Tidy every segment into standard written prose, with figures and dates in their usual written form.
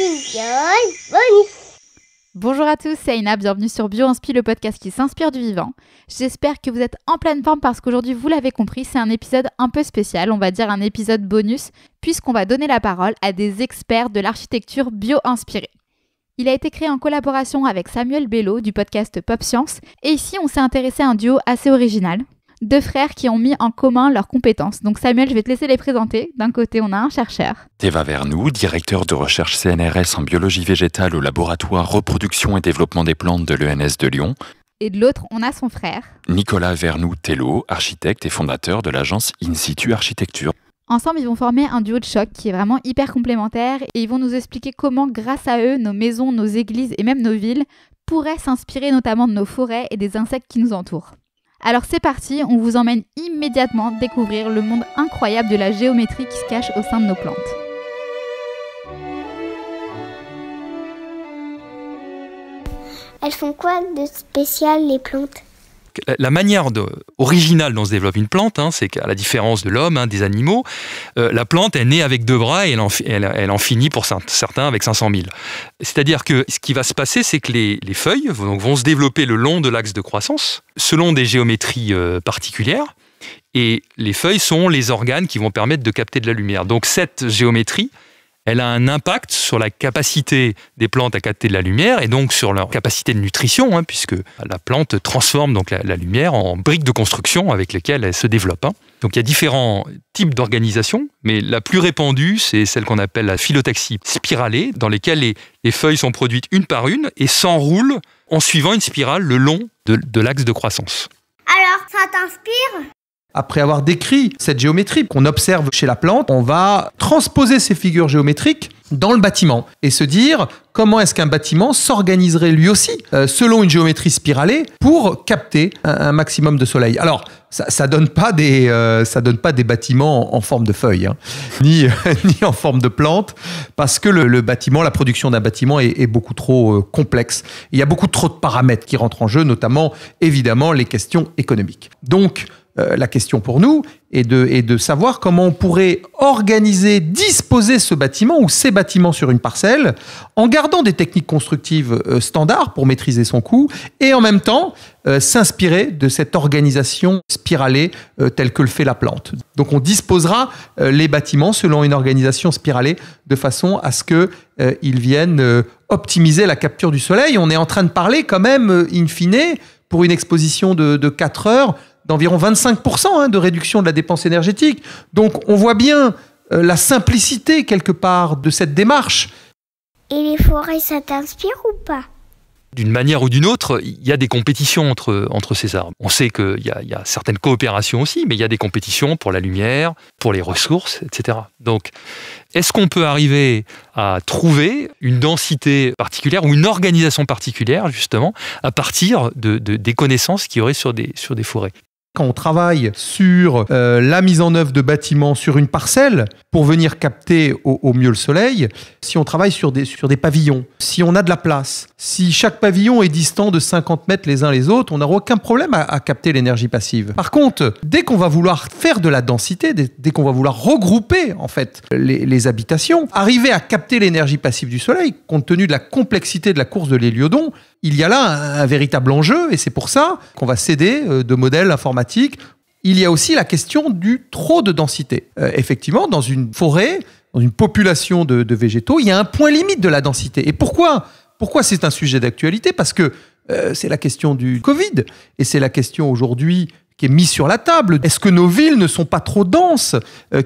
Épisode bonus. Bonjour à tous, c'est Aina, bienvenue sur BioInspi, le podcast qui s'inspire du vivant. J'espère que vous êtes en pleine forme parce qu'aujourd'hui, vous l'avez compris, c'est un épisode un peu spécial, on va dire un épisode bonus, puisqu'on va donner la parole à des experts de l'architecture bio-inspirée. Il a été créé en collaboration avec Samuel Bello du podcast Pop Science, et ici on s'est intéressé à un duo assez original. Deux frères qui ont mis en commun leurs compétences. Donc Samuel, je vais te laisser les présenter. D'un côté, on a un chercheur. Théva Vernou, directeur de recherche CNRS en biologie végétale au laboratoire Reproduction et Développement des plantes de l'ENS de Lyon. Et de l'autre, on a son frère. Nicolas Vernou-Tello, architecte et fondateur de l'agence In Situ Architecture. Ensemble, ils vont former un duo de choc qui est vraiment hyper complémentaire et ils vont nous expliquer comment, grâce à eux, nos maisons, nos églises et même nos villes pourraient s'inspirer notamment de nos forêts et des insectes qui nous entourent. Alors c'est parti, on vous emmène immédiatement découvrir le monde incroyable de la géométrie qui se cache au sein de nos plantes. Elles font quoi de spécial, les plantes? La manière originale dont se développe une plante, c'est qu'à la différence de l'homme, des animaux, la plante est née avec 2 bras et elle en finit pour certains avec 500 000. C'est-à-dire que ce qui va se passer, c'est que les feuilles vont se développer le long de l'axe de croissance, selon des géométries particulières, et les feuilles sont les organes qui vont permettre de capter de la lumière. Donc cette géométrie, elle a un impact sur la capacité des plantes à capter de la lumière et donc sur leur capacité de nutrition, puisque la plante transforme donc la lumière en briques de construction avec lesquelles elle se développe. Donc il y a différents types d'organisation, mais la plus répandue, c'est celle qu'on appelle la phyllotaxie spiralée, dans lesquelles les feuilles sont produites une par une et s'enroulent en suivant une spirale le long de l'axe de croissance. Alors, ça t'inspire? Après avoir décrit cette géométrie qu'on observe chez la plante, on va transposer ces figures géométriques dans le bâtiment et se dire comment est-ce qu'un bâtiment s'organiserait lui aussi selon une géométrie spiralée pour capter un maximum de soleil. Alors, ça donne pas des bâtiments en forme de feuilles, ni en forme de plante, parce que le bâtiment, la production d'un bâtiment est beaucoup trop complexe. Il y a beaucoup trop de paramètres qui rentrent en jeu, notamment évidemment les questions économiques. Donc, la question pour nous est de savoir comment on pourrait organiser, disposer ce bâtiment ou ces bâtiments sur une parcelle en gardant des techniques constructives standards pour maîtriser son coût et en même temps s'inspirer de cette organisation spiralée telle que le fait la plante. Donc on disposera les bâtiments selon une organisation spiralée de façon à ce qu'ils viennent optimiser la capture du soleil. On est en train de parler quand même, in fine, pour une exposition de 4 heures, d'environ 25% de réduction de la dépense énergétique. Donc on voit bien la simplicité quelque part de cette démarche. Et les forêts, ça t'inspire ou pas? D'une manière ou d'une autre, il y a des compétitions entre ces arbres. On sait qu'il y a certaines coopérations aussi, mais il y a des compétitions pour la lumière, pour les ressources, etc. Donc, est-ce qu'on peut arriver à trouver une densité particulière ou une organisation particulière, justement, à partir des connaissances qu'il y aurait sur des forêts ? Quand on travaille sur la mise en œuvre de bâtiments sur une parcelle pour venir capter au mieux le soleil, si on travaille sur des pavillons, si on a de la place, si chaque pavillon est distant de 50 mètres les uns les autres, on n'aura aucun problème à capter l'énergie passive. Par contre, dès qu'on va vouloir faire de la densité, dès qu'on va vouloir regrouper en fait les habitations, arriver à capter l'énergie passive du soleil, compte tenu de la complexité de la course de l'héliodon, il y a là un véritable enjeu et c'est pour ça qu'on va s'aider de modèles informatiques. Il y a aussi la question du trop de densité. Effectivement, dans une forêt, dans une population de végétaux, il y a un point limite de la densité. Et pourquoi c'est un sujet d'actualité? Parce que c'est la question du Covid et c'est la question aujourd'hui qui est mise sur la table. Est-ce que nos villes ne sont pas trop denses?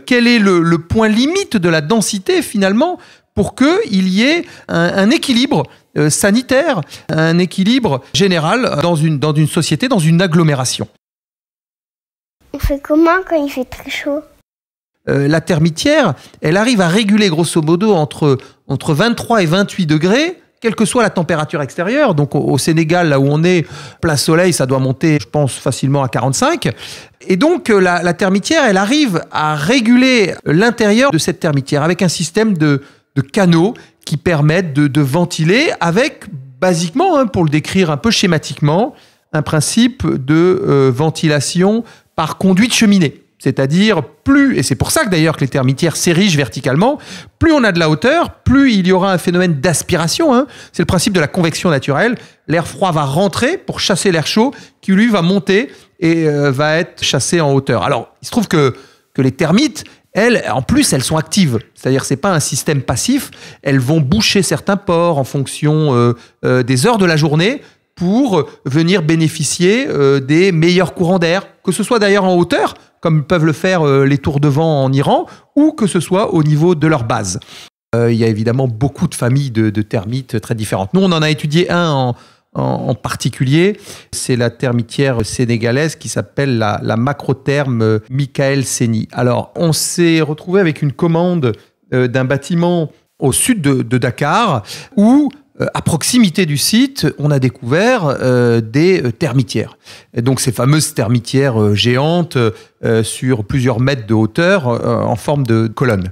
Quel est le point limite de la densité finalement pour qu'il y ait un équilibre sanitaire, un équilibre général dans une société, dans une agglomération. On fait comment quand il fait très chaud? La termitière, elle arrive à réguler grosso modo entre 23 et 28 degrés, quelle que soit la température extérieure. Donc au Sénégal, là où on est, plein soleil, ça doit monter, je pense, facilement à 45. Et donc la termitière, elle arrive à réguler l'intérieur de cette termitière avec un système de canaux qui permettent de ventiler avec, basiquement, pour le décrire un peu schématiquement, un principe de ventilation par conduite cheminée. C'est-à-dire plus, et c'est pour ça que d'ailleurs que les termitières s'érigent verticalement, plus on a de la hauteur, plus il y aura un phénomène d'aspiration. C'est le principe de la convection naturelle. L'air froid va rentrer pour chasser l'air chaud qui lui va monter et va être chassé en hauteur. Alors, il se trouve que les termites, elles, en plus, elles sont actives. C'est-à-dire, c'est pas un système passif. Elles vont boucher certains pores en fonction des heures de la journée pour venir bénéficier des meilleurs courants d'air, que ce soit d'ailleurs en hauteur, comme peuvent le faire les tours de vent en Iran, ou que ce soit au niveau de leur base. Il y a évidemment beaucoup de familles de termites très différentes. Nous, on en a étudié un en particulier, c'est la termitière sénégalaise qui s'appelle la macrotherme Michael Seni. Alors, on s'est retrouvé avec une commande d'un bâtiment au sud de Dakar, où à proximité du site, on a découvert des termitières. Et donc ces fameuses termitières géantes sur plusieurs mètres de hauteur en forme de colonne.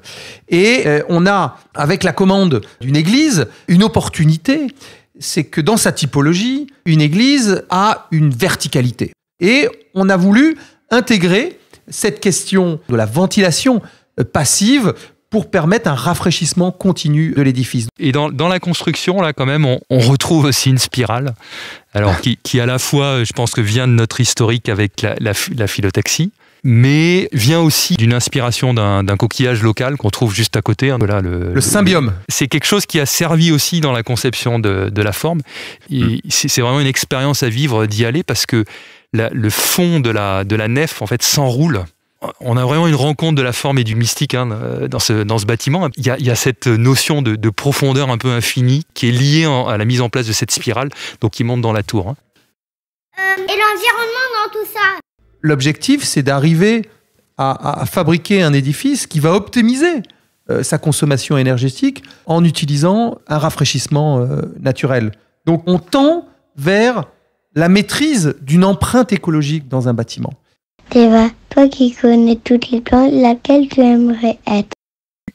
Et on a, avec la commande d'une église, une opportunité, c'est que dans sa typologie, une église a une verticalité. Et on a voulu intégrer cette question de la ventilation passive pour permettre un rafraîchissement continu de l'édifice. Et dans la construction, là, quand même, on retrouve aussi une spirale, alors qui à la fois, je pense que vient de notre historique avec la phyllotaxie, mais vient aussi d'une inspiration d'un coquillage local qu'on trouve juste à côté. Voilà, le cymbium. C'est quelque chose qui a servi aussi dans la conception de la forme. Et c'est vraiment une expérience à vivre d'y aller, parce que le fond de la nef, en fait, s'enroule. On a vraiment une rencontre de la forme et du mystique dans ce bâtiment. Il y a cette notion de profondeur un peu infinie qui est liée à la mise en place de cette spirale, donc qui monte dans la tour. Et l'environnement dans tout ça? L'objectif, c'est d'arriver à fabriquer un édifice qui va optimiser sa consommation énergétique en utilisant un rafraîchissement naturel. Donc on tend vers la maîtrise d'une empreinte écologique dans un bâtiment. Théva, toi qui connais toutes les plantes, laquelle tu aimerais être?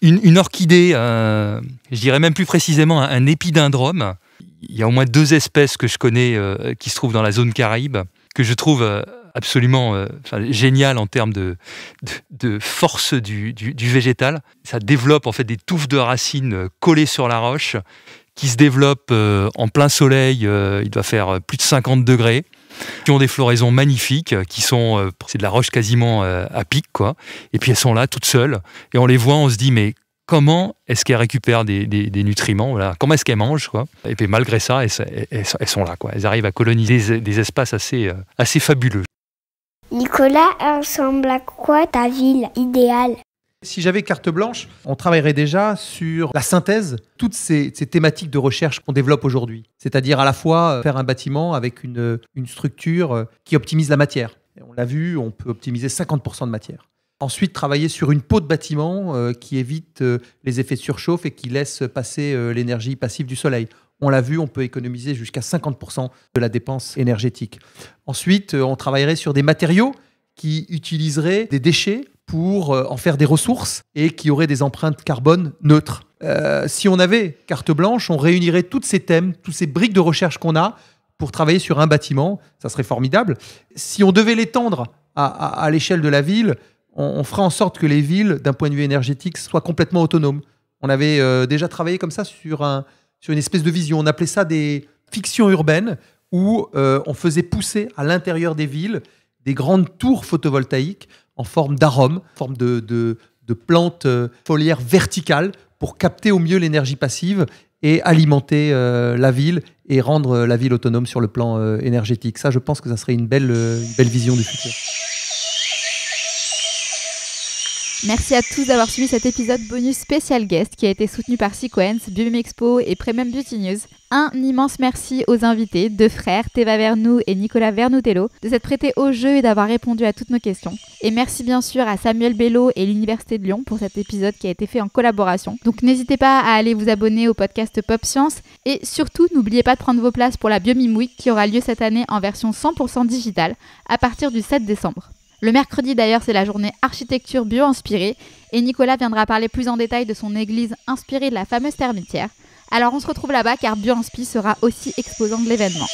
Une orchidée, je dirais même plus précisément un épidendrome. Il y a au moins 2 espèces que je connais qui se trouvent dans la zone Caraïbe, que je trouve absolument génial en termes de force du végétal. Ça développe en fait des touffes de racines collées sur la roche qui se développent en plein soleil. Il doit faire plus de 50 degrés. Qui ont des floraisons magnifiques, c'est de la roche quasiment à pic, quoi. Et puis elles sont là toutes seules, et on les voit, on se dit mais comment est-ce qu'elles récupèrent des nutriments, voilà. Comment est-ce qu'elles mangent, quoi. Et puis malgré ça, elles sont là, quoi. Elles arrivent à coloniser des espaces assez fabuleux. Nicolas, ressemble à quoi ta ville idéale? Si j'avais carte blanche, on travaillerait déjà sur la synthèse, toutes ces thématiques de recherche qu'on développe aujourd'hui. C'est-à-dire à la fois faire un bâtiment avec une structure qui optimise la matière. Et on l'a vu, on peut optimiser 50% de matière. Ensuite, travailler sur une peau de bâtiment qui évite les effets de surchauffe et qui laisse passer l'énergie passive du soleil. On l'a vu, on peut économiser jusqu'à 50% de la dépense énergétique. Ensuite, on travaillerait sur des matériaux qui utiliseraient des déchets pour en faire des ressources et qui auraient des empreintes carbone neutres. Si on avait carte blanche, on réunirait tous ces thèmes, toutes ces briques de recherche qu'on a pour travailler sur un bâtiment. Ça serait formidable. Si on devait l'étendre à l'échelle de la ville, on ferait en sorte que les villes, d'un point de vue énergétique, soient complètement autonomes. On avait déjà travaillé comme ça sur une espèce de vision. On appelait ça des fictions urbaines où on faisait pousser à l'intérieur des villes des grandes tours photovoltaïques en forme d'arômes, en forme de plantes foliaires verticales pour capter au mieux l'énergie passive et alimenter la ville et rendre la ville autonome sur le plan énergétique. Ça, je pense que ça serait une belle vision du futur. Merci à tous d'avoir suivi cet épisode bonus spécial guest qui a été soutenu par Sequence, Biomexpo et Premium Beauty News. Un immense merci aux invités, 2 frères, Théva Vernou et Nicolas Vernoutello, de s'être prêtés au jeu et d'avoir répondu à toutes nos questions. Et merci bien sûr à Samuel Bello et l'Université de Lyon pour cet épisode qui a été fait en collaboration. Donc n'hésitez pas à aller vous abonner au podcast Pop Science et surtout n'oubliez pas de prendre vos places pour la Biomime Week qui aura lieu cette année en version 100% digitale à partir du 7 décembre. Le mercredi d'ailleurs, c'est la journée architecture bio-inspirée et Nicolas viendra parler plus en détail de son église inspirée de la fameuse termitière. Alors on se retrouve là-bas car Bio-Inspi sera aussi exposant de l'événement.